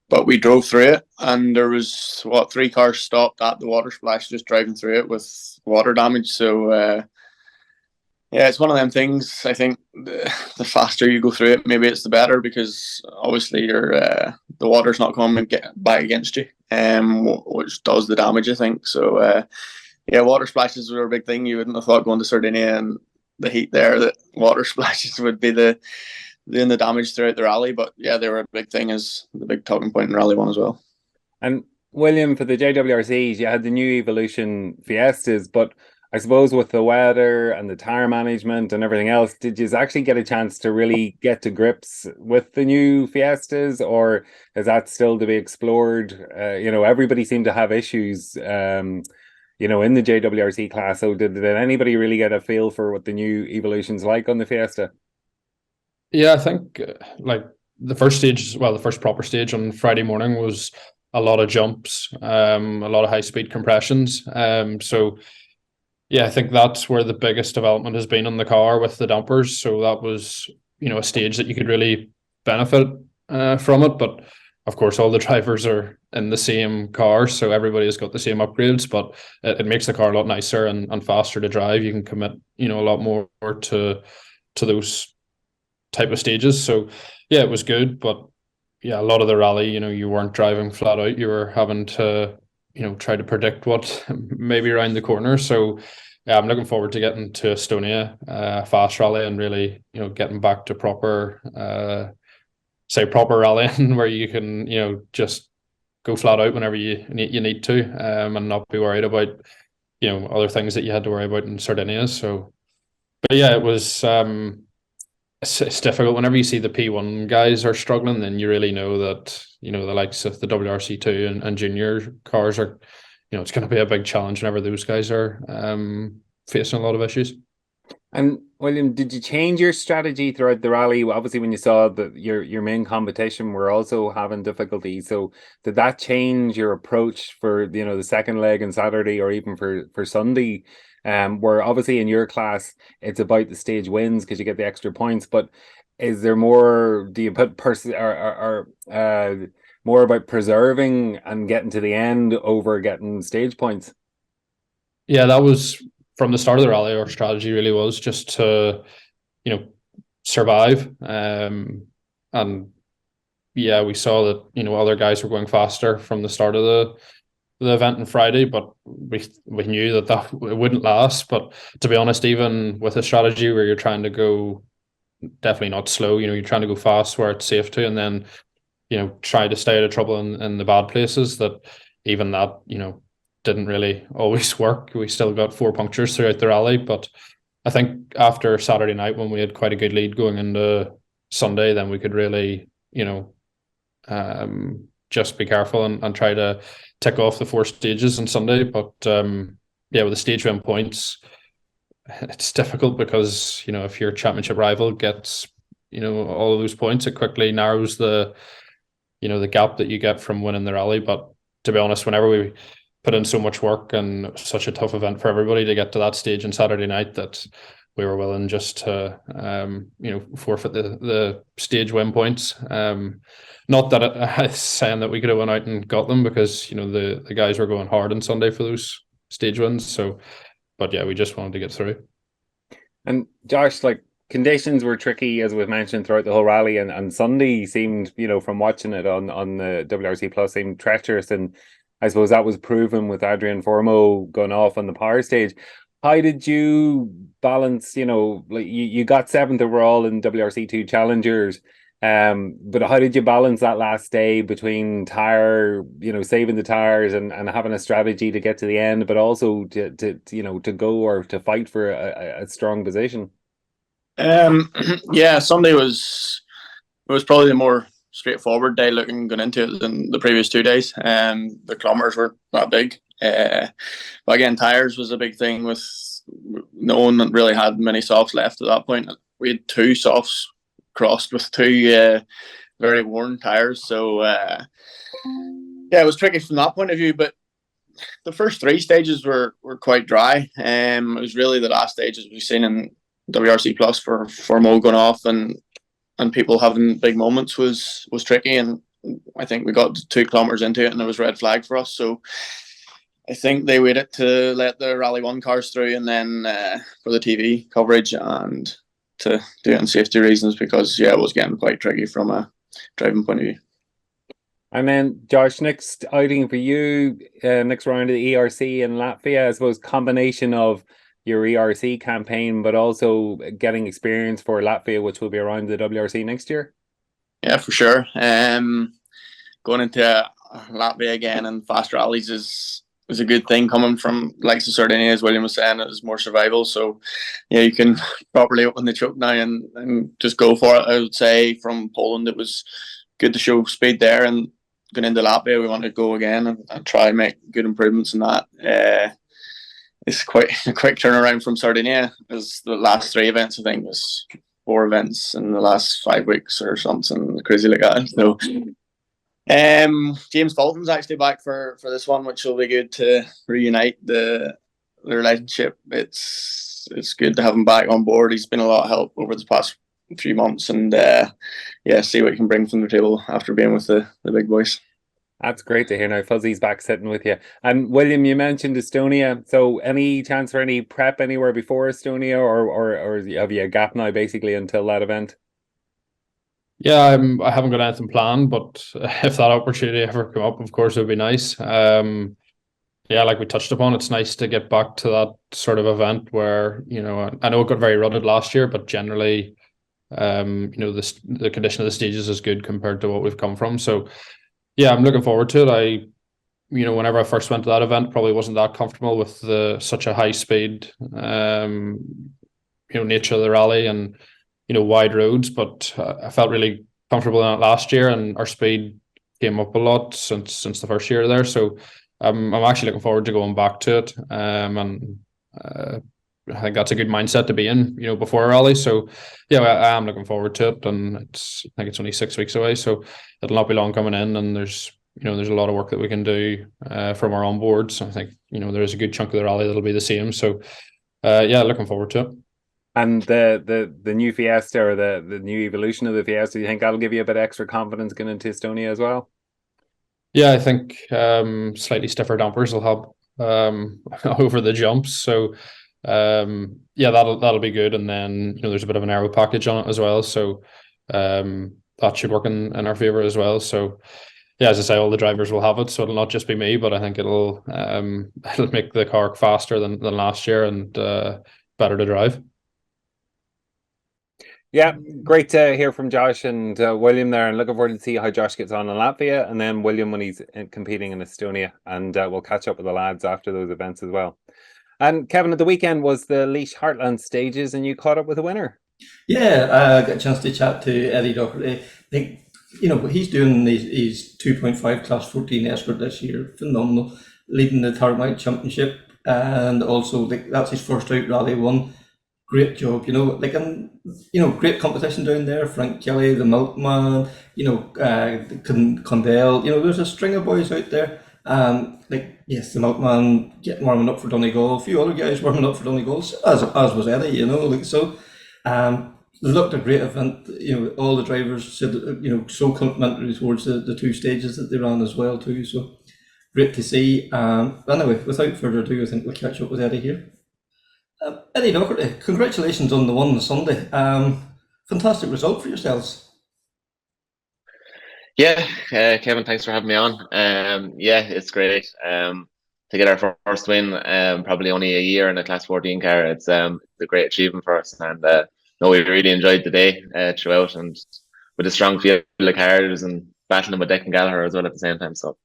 but we drove through it, and there was 3 cars stopped at the water splash, just driving through it with water damage. So yeah, it's one of them things. I think the faster you go through it, maybe it's the better, because obviously the water's not coming back against you, which does the damage, I think. So yeah, water splashes were a big thing. You wouldn't have thought going to Sardinia and the heat there that water splashes would be doing the damage throughout the rally. But yeah, they were a big thing, as the big talking point in Rally 1 as well. And William, for the JWRCs, you had the new Evolution Fiestas, but I suppose with the weather and the tire management and everything else, did you actually get a chance to really get to grips with the new Fiestas, or is that still to be explored? Everybody seemed to have issues, in the JWRC class. So did anybody really get a feel for what the new Evolution's like on the Fiesta? Yeah, I think like the first proper stage on Friday morning was a lot of jumps, a lot of high speed compressions. So yeah, I think that's where the biggest development has been on the car with the dampers. So that was, a stage that you could really benefit from it. But of course, all the drivers are in the same car, so everybody has got the same upgrades. But it makes the car a lot nicer and faster to drive. You can commit, a lot more to those type of stages. So yeah, it was good. But yeah, a lot of the rally, you weren't driving flat out. You were having to try to predict what maybe around the corner. So yeah, I'm looking forward to getting to Estonia, fast rally, and really, getting back to proper rallying where you can, just go flat out whenever you need to, and not be worried about, other things that you had to worry about in Sardinia. So, but yeah, it was, it's difficult whenever you see the P1 guys are struggling. Then you really know that the likes of the WRC2 and junior cars are, it's going to be a big challenge whenever those guys are facing a lot of issues. And William, did you change your strategy throughout the rally? Obviously, when you saw that your main competition were also having difficulty, so did that change your approach for the second leg on Saturday, or even for Sunday? Where obviously in your class it's about the stage wins because you get the extra points, but is there more? Do you put more about preserving and getting to the end over getting stage points? Yeah, that was from the start of the rally. Our strategy really was just to, survive. And yeah, we saw that, other guys were going faster from the start of the event on Friday, but we knew that it wouldn't last. But to be honest, even with a strategy where you're trying to go definitely not slow, you're trying to go fast where it's safe to, and then, try to stay out of trouble in the bad places, that even that, didn't really always work. We still got 4 punctures throughout the rally, but I think after Saturday night, when we had quite a good lead going into Sunday, then we could really, just be careful and try to tick off the 4 stages on Sunday. But yeah, with the stage win points, it's difficult because if your championship rival gets all of those points, it quickly narrows the the gap that you get from winning the rally. But to be honest, whenever we put in so much work and such a tough event for everybody to get to that stage on Saturday night, that we were willing just to forfeit the stage win points. Not that I'm saying that we could have went out and got them, because the guys were going hard on Sunday for those stage wins. So, but yeah, we just wanted to get through. And Josh, like, conditions were tricky, as we've mentioned, throughout the whole rally, and Sunday seemed, from watching it on the WRC Plus, seemed treacherous, and I suppose that was proven with Adrian Formo going off on the power stage. How did you balance, like you got 7th overall in WRC2 Challengers, but how did you balance that last day between saving the tires and having a strategy to get to the end, but also to go or to fight for a strong position? Yeah, Sunday was probably the more straightforward day going into it than the previous 2 days. The kilometers were not big. But again, tires was a big thing, with no one really had many softs left at that point. We had 2 softs crossed with 2 very worn tires. So yeah, it was tricky from that point of view. But the first 3 stages were quite dry. It was really the last stages we've seen in WRC Plus for Mo going off and people having big moments was tricky. And I think we got 2 kilometers into it and there was red flag for us. So I think they waited to let the Rally 1 cars through, and then for the TV coverage, and to do it on safety reasons, because it was getting quite tricky from a driving point of view. And then, Josh, next outing for you, next round of the ERC in Latvia, I suppose combination of your ERC campaign, but also getting experience for Latvia, which will be around the WRC next year. Yeah, for sure. Going into Latvia again and fast rallies is a good thing, coming from likes of Sardinia, as William was saying. It was more survival, so yeah, you can properly open the choke now and just go for it. I would say from Poland it was good to show speed there, and going into Latvia we want to go again and try and make good improvements in that. It's quite a quick turnaround from Sardinia, as the last 3 events, I think, was 4 events in the last 5 weeks or something crazy like that. So James Fulton's actually back for this one, which will be good to reunite the relationship. It's good to have him back on board. He's been a lot of help over the past few months, and see what he can bring from the table after being with the big boys. That's great to hear. Now Fuzzy's back sitting with you. And William, you mentioned Estonia. So any chance for any prep anywhere before Estonia, or have you a gap now basically until that event? Yeah, I haven't got anything planned, but if that opportunity ever come up, of course, it would be nice. Yeah, like we touched upon, it's nice to get back to that sort of event where, I know it got very rutted last year, but generally, the condition of the stages is good compared to what we've come from. So yeah, I'm looking forward to it. Whenever I first went to that event, probably wasn't that comfortable with such a high speed, nature of the rally and, wide roads, but I felt really comfortable in it last year, and our speed came up a lot since the first year there. So I'm actually looking forward to going back to it. And I think that's a good mindset to be in, before a rally. So yeah, I am looking forward to it, and I think it's only 6 weeks away, so it'll not be long coming in, and there's a lot of work that we can do from our onboards. So I think, there's a good chunk of the rally that'll be the same. So yeah, looking forward to it. And the new Fiesta, or the new evolution of the Fiesta, do you think that'll give you a bit extra confidence going into Estonia as well? Yeah, I think slightly stiffer dampers will help over the jumps. So yeah, that'll be good. And then there's a bit of an aero package on it as well, so that should work in our favor as well. So yeah, as I say, all the drivers will have it, so it'll not just be me, but I think it'll make the car faster than last year, and better to drive. Yeah, great to hear from Josh and William there, and looking forward to see how Josh gets on in Latvia, and then William when he's competing in Estonia, and we'll catch up with the lads after those events as well. And Kevin, at the weekend was the Laois Heartlands stages, and you caught up with the winner. Yeah, I got a chance to chat to Eddie Doherty. I think, he's doing his 2.5 Class 14 Escort this year. Phenomenal. Leading the Tarmac Championship, and also that's his first out Rally 1. Great job, great competition down there. Frank Kelly, the Milkman, Condell, there's a string of boys out there. Like, yes, the Milkman getting warming up for Donegal, a few other guys warming up for Donegal, as was Eddie, you know, like, so. It looked a great event. You know, all the drivers said, you know, so complimentary towards the two stages that they ran as well too. So great to see. Anyway, without further ado, I think we'll catch up with Eddie here. Eddie Doherty, congratulations on the one on Sunday. Fantastic result for yourselves. Yeah, Kevin, thanks for having me on. Yeah, it's great. To get our first win, probably only a year in a Class 14 car, it's a great achievement for us. And no, we really enjoyed the day throughout, and with a strong field of cars and battling with Declan Gallagher as well at the same time. So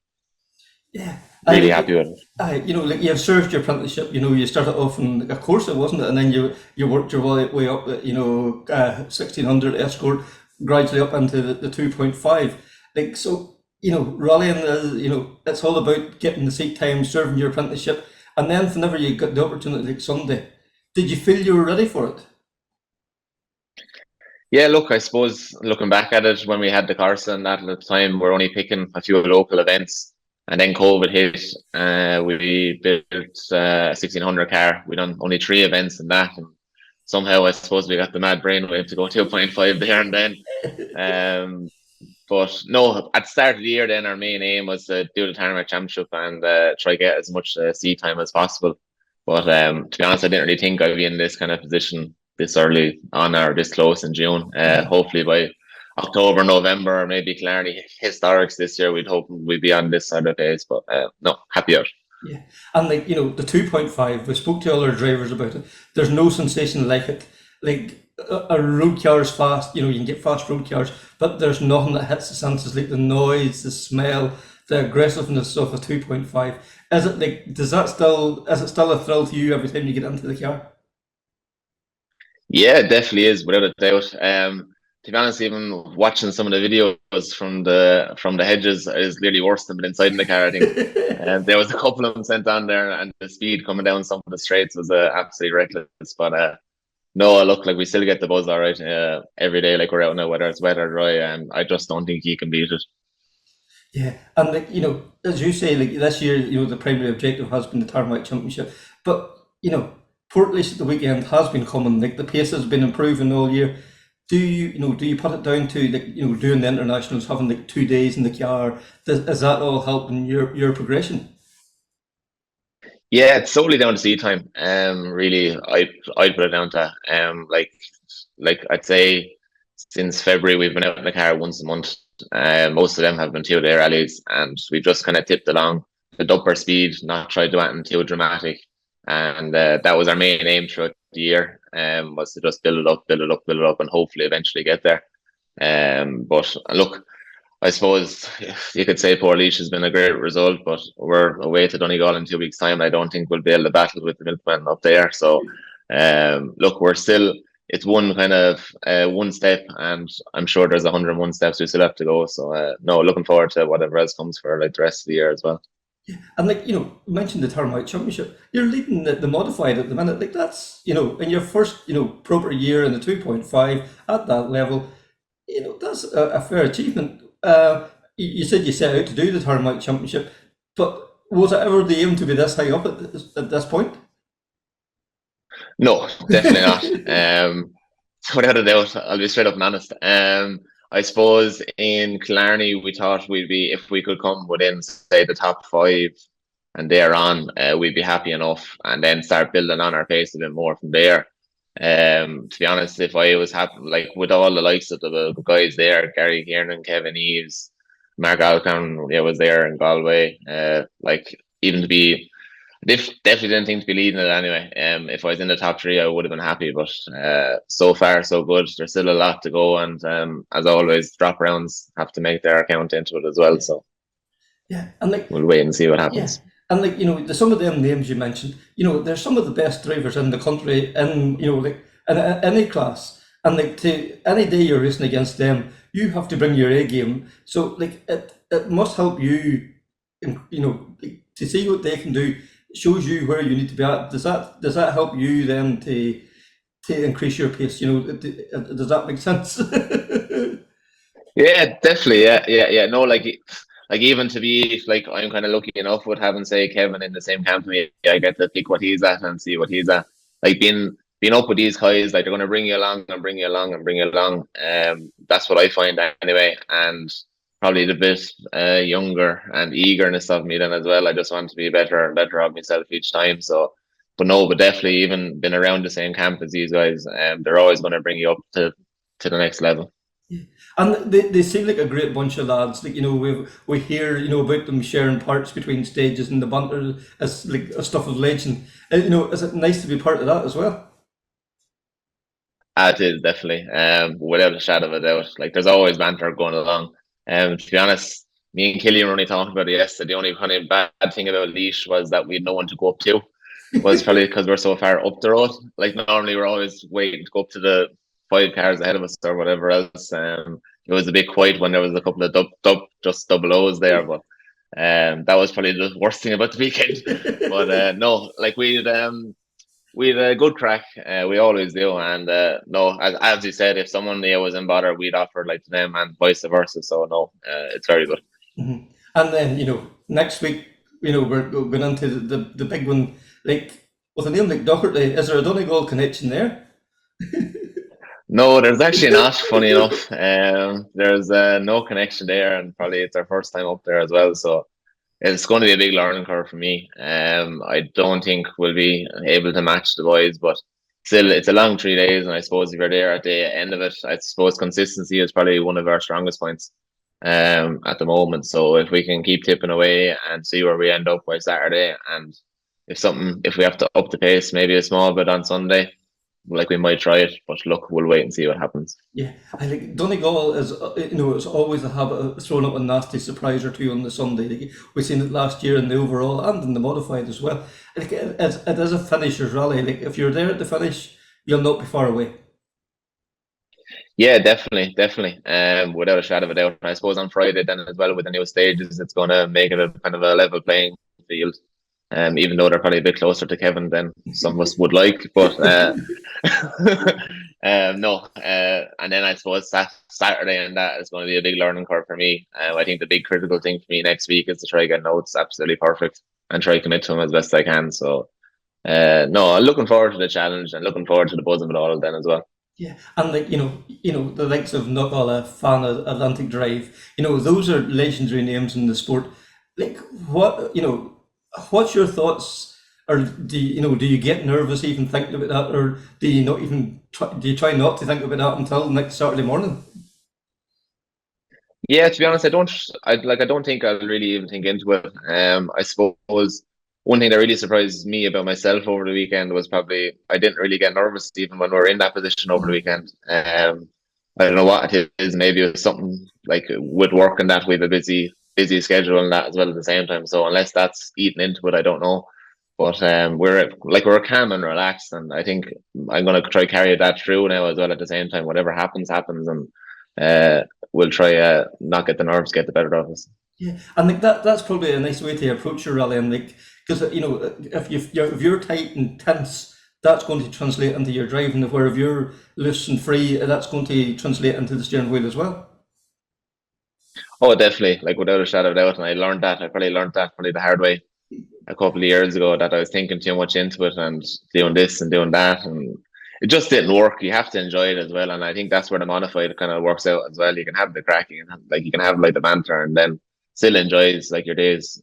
yeah, really happy with it. You know, like, you have served your apprenticeship. You know, you started off in like a Corsa, wasn't it? And then you worked your way up. You know, 1600 Escort, gradually up into the 2.5. Like, so, you know, rallying, you know, it's all about getting the seat time, serving your apprenticeship, and then whenever you got the opportunity like Sunday, did you feel you were ready for it? Yeah, look, I suppose looking back at it, when we had the Corsa and that at the time, we're only picking a few local events, and then COVID hit. We built a 1600 car. We done only 3 events in that, and somehow I suppose we got the mad brainwave to go 2.5 there and then. But no, at the start of the year, then our main aim was to do the Tarmac Championship and try to get as much seat time as possible. But to be honest, I didn't really think I'd be in this kind of position this early on or this close in June. Hopefully by October, November, or maybe Killarney Historics this year, we'd hope we'd be on this side of the pace. But no, happy out. Yeah, and like, you know, the 2.5, we spoke to all our drivers about it. There's no sensation like it. Like, a road car is fast, you know, you can get fast road cars, but there's nothing that hits the senses like the noise, the smell, the aggressiveness of a 2.5. Is it like, is it still a thrill to you every time you get into the car? Yeah, it definitely is, without a doubt. To be honest, even watching some of the videos from the hedges is nearly worse than being inside in the car, I think. And there was a couple of them sent on there, and the speed coming down some of the straights was absolutely reckless. But no, look, like, we still get the buzz all right every day, like we're out now, whether it's wet or dry, and I just don't think you can beat it. Yeah, and like, you know, as you say, like this year, you know, the primary objective has been the Tarmac Championship, but you know, Portlaoise at the weekend has been coming. Like, the pace has been improving all year. Do you put it down to, like, you know, doing the internationals, having like 2 days in the car? Is that all helping your progression? Yeah, it's solely down to seat time. Really, I'd put it down to like I'd say since February we've been out in the car once a month. Most of them have been 2-day rallies, and we've just kind of tipped along to up our speed, not tried to do anything too dramatic, and that was our main aim throughout the year. Was to just build it up, and hopefully eventually get there. But look, I suppose you could say Portlaoise has been a great result, but we're away to Donegal in 2 weeks' time. I don't think we'll be able to battle with the Milkmen up there. So, look, it's one kind of one step, and I'm sure there's 101 steps we still have to go. So, no, looking forward to whatever else comes for like the rest of the year as well. And like, you know, you mentioned the Tarmac Championship. You're leading the modified at the minute. Like, that's, you know, in your first, you know, proper year in the 2.5 at that level, you know, that's a fair achievement. You said you set out to do the Tarmac Championship, but was it ever the aim to be this high up at this point? No, definitely not. Without a doubt, I'll be straight up and honest. I suppose in Killarney we thought we'd be, if we could come within, say, the top 5 and thereon, we'd be happy enough, and then start building on our pace a bit more from there. To be honest, if I was happy, like with all the likes of the guys there, Gary Kiernan, Kevin Eves, Mark Alcan, was there in Galway, like, even to be, definitely didn't think to be leading it anyway. If I was in the top 3, I would have been happy, but so far so good. There's still a lot to go, and as always, drop rounds have to make their account into it as well. So yeah, and like, we'll wait and see what happens. Yeah. And like, you know, some of them names you mentioned, you know, they're some of the best drivers in the country in, you know, like, in any class. And like, to any day you're racing against them, you have to bring your A game. So like, it must help you, you know, to see what they can do. Shows you where you need to be at. Does that help you then to increase your pace? You know, does that make sense? Yeah, definitely. Yeah. No, like, like even to be like I'm kind of lucky enough with having say Kevin in the same camp with me. I get to pick what he's at and see what he's at. Like being up with these guys, like they're going to bring you along and bring you along and bring you along. That's what I find anyway, and probably the bit younger and eagerness of me then as well. I just want to be better and better of myself each time. So, but definitely even been around the same camp as these guys, they're always going to bring you up to the next level. Yeah. And they seem like a great bunch of lads. Like, we hear, about them sharing parts between stages, and the banter is like a stuff of legend. Is it nice to be part of that as well? It is definitely, without a shadow of a doubt. Like there's always banter going along. To be honest, me and Killian were only talking about it yesterday. The only kind of bad thing about Laois was that we had no one to go up to. Was probably because we're so far up the road. Like normally we're always waiting to go up to the 5 cars ahead of us or whatever else. It was a bit quiet when there was a couple of double O's there, but that was probably the worst thing about the weekend. But no, like we had a good crack. We always do, and no, as you said, if someone was in bother, we'd offer like to them, and vice versa. So no, it's very good. Mm-hmm. And then next week, we're going into the big one. Like with a name like Doherty, is there a Donegal connection there? No, there's actually not. Funny enough, there's no connection there, and probably it's our first time up there as well. So it's going to be a big learning curve for me. I don't think we'll be able to match the boys, but still, it's a long 3 days, and I suppose if you're there at the end of it, I suppose consistency is probably one of our strongest points at the moment. So if we can keep tipping away and see where we end up by Saturday, and if we have to up the pace maybe a small bit on Sunday, like we might try it, but look, we'll wait and see what happens. Yeah, I think Donegal is, it's always a habit of throwing up a nasty surprise or two on the Sunday. Like, we've seen it last year in the overall and in the modified as well. Like, it is a finisher's rally. Like, if you're there at the finish, you'll not be far away. Yeah, definitely. Without a shadow of a doubt. I suppose on Friday then as well with the new stages, it's going to make it a kind of a level playing field. Even though they're probably a bit closer to Kevin than some of us would like, but no. And then I suppose Saturday and that is going to be a big learning curve for me. I think the big critical thing for me next week is to try to get notes absolutely perfect and try to commit to them as best I can. So no, I'm looking forward to the challenge and looking forward to the buzz of it all then as well. Yeah, and like the likes of Knockalla, Fan, Atlantic Drive, those are legendary names in the sport. Like what's your thoughts? Or do you get nervous even thinking about that, or do you not even do you try not to think about that until next Saturday morning? Yeah, to be honest, I don't think I'll really even think into it. I suppose one thing that really surprised me about myself over the weekend was probably I didn't really get nervous even when we were in that position over the weekend. I don't know what it is. Maybe it was something like with work and that we have a busy schedule and that as well at the same time. So unless that's eaten into it, I don't know. But we're calm and relaxed, and I think I'm going to try carry that through now as well at the same time. Whatever happens, and we'll try not get the nerves get the better of us. Yeah, and like that's probably a nice way to approach your rally, and like because if you're tight and tense, that's going to translate into your driving. Where if you're loose and free, that's going to translate into the steering wheel as well. Oh, definitely, like without a shadow of a doubt. And I probably learned that the hard way a couple of years ago, that I was thinking too much into it and doing this and doing that, and it just didn't work. You have to enjoy it as well, and I think that's where the modified kind of works out as well. You can have the crack, you can have like the banter, and then still enjoys like your day's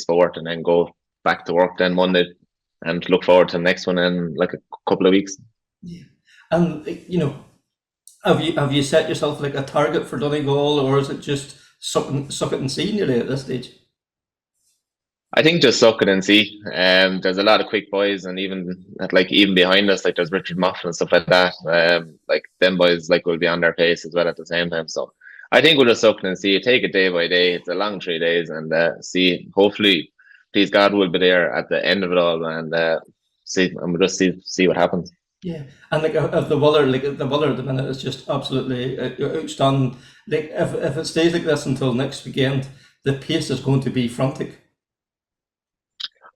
sport, and then go back to work then Monday and look forward to the next one in like a couple of weeks. Yeah, and have you set yourself like a target for Donegal, or is it just suck it and see nearly at this stage? I think just suck it and see. There's a lot of quick boys, and even behind us, like there's Richard Moffat and stuff like that. Like them boys, like will be on their pace as well at the same time. So I think we'll just suck it and see. Take it day by day. It's a long 3 days, and see. Hopefully, please God, we'll be there at the end of it all, and we'll just see what happens. Yeah, and like if the weather, at the minute is just absolutely outstanding. Like if it stays like this until next weekend, the pace is going to be frantic.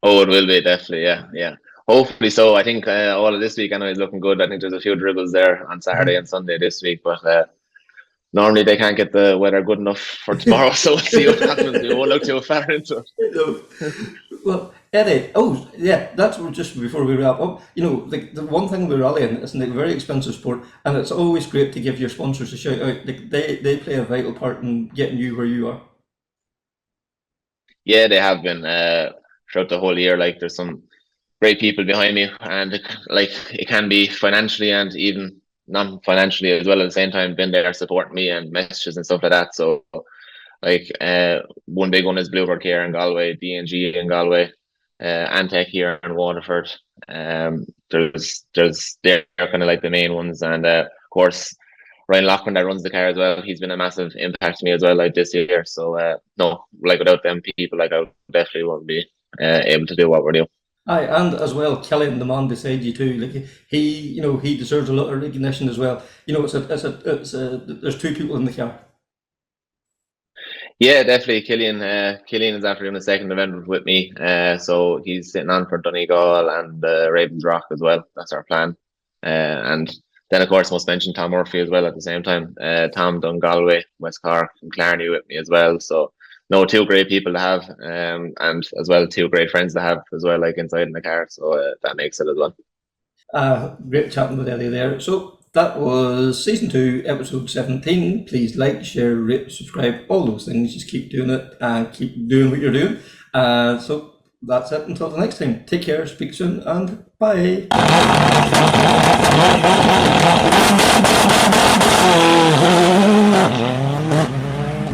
Oh, it will be definitely, yeah. Hopefully so. I think all of this week anyway is looking good. I think there's a few dribbles there on Saturday and Sunday this week, but normally they can't get the weather good enough for tomorrow, so we'll see what happens. We won't look too far into it. Well, Eddie, oh yeah, that's just before we wrap up. The one thing with rallying is it's a very expensive sport, and it's always great to give your sponsors a shout out. They play a vital part in getting you where you are. Yeah, they have been throughout the whole year. Like, there's some great people behind me, and it can be financially and even non-financially as well at the same time, been there supporting me and messages and stuff like that. So one big one is Bluebird here in Galway, D&G in Galway, Antec here in Waterford. There's they're kind of like the main ones, and of course Ryan Loughlin that runs the car as well. He's been a massive impact to me as well, like this year. So no, like without them people, like I definitely won't be able to do what we're doing. Aye, and as well, Killian, the man beside you too. Like he deserves a lot of recognition as well. There's two people in the car. Yeah, definitely. Killian is after doing the second event with me. So he's sitting on for Donegal and Ravens Rock as well. That's our plan. And then, of course, must mention Tom Murphy as well at the same time. Tom done Galway, West Cork, and Clarny with me as well. So, no, two great people to have, and as well two great friends to have as well, like inside in the car. So that makes it as well. Great chatting with Eddie there. So that was season 2, episode 17. Please like, share, rate, subscribe, all those things. Just keep doing it and keep doing what you're doing. So that's it until the next time. Take care, speak soon, and bye.